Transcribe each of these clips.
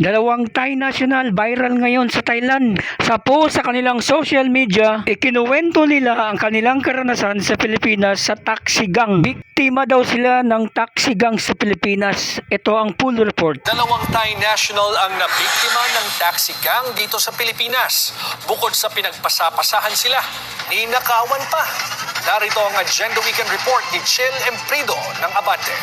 Dalawang Thai national viral ngayon sa Thailand. Sa post sa kanilang social media, ikinuwento nila ang kanilang karanasan sa Pilipinas sa taxi gang. Biktima daw sila ng taxi gang sa Pilipinas. Ito ang full report. Dalawang Thai national ang nabiktima ng taxi gang dito sa Pilipinas. Bukod sa pinagpasapasahan sila, ninakawan pa. Narito ang Agenda Weekend Report ni Chel Emprido ng Abante.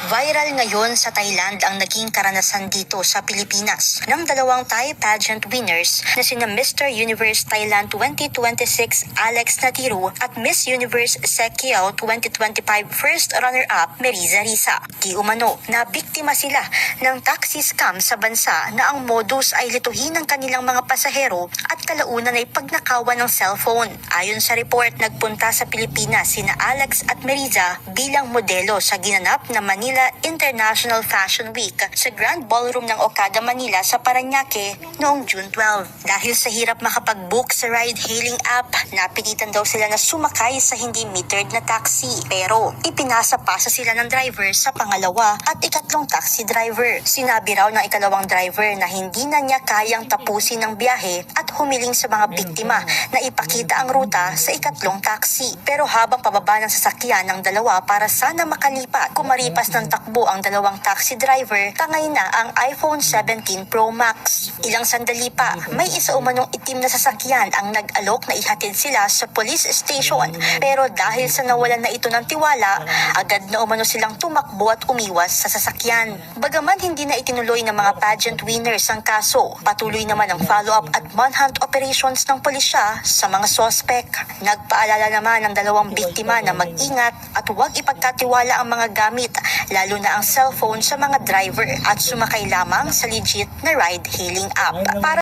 Viral ngayon sa Thailand ang naging karanasan dito sa Pilipinas ng dalawang Thai pageant winners na sina Mr. Universe Thailand 2026 Alex Natiru at Miss Universe Sekiao 2025 first runner-up Meriza Risa. Di umano, nabiktima sila ng taxi scam sa bansa na ang modus ay lituhin ng kanilang mga pasahero at kalaunan ay pagnakawan ng cellphone. Ayon sa report, nagpunta sa Pilipinas sina Alex at Meriza bilang modelo sa ginanap na Manila International Fashion Week sa Grand Ballroom ng Okada, Manila sa Parañaque noong June 12. Dahil sa hirap makapag-book sa ride-hailing app, napilitan daw sila na sumakay sa hindi metered na taxi. Pero ipinasa-pasa sila ng driver sa pangalawa at ikatlong taxi driver. Sinabi raw ng ikalawang driver na hindi na niya kayang tapusin ang biyahe at humiling sa mga biktima na ipakita ang ruta sa ikatlong taxi. Pero habang pababa ng sasakyan ng dalawa para sana makalipat, kumaripas ng takbo ang dalawang taxi driver, tangay na ang iPhone 17 Pro Max. Ilang sandali pa, may isa umanong itim na sasakyan ang nag-alok na ihatid sila sa police station. Pero dahil sa nawalan na ito ng tiwala, agad na umano silang tumakbo at umiwas sa sasakyan. Bagaman hindi na itinuloy ng mga pageant winners ang kaso, patuloy naman ang follow-up at manhunt operations ng pulisya sa mga sospek. Nagpaalala naman ang dalawang biktima na mag-ingat at huwag ipagkatiwala ang mga gamit, lalo na ang cellphone sa mga driver at sumakay lamang sa legit na ride-hailing app. Para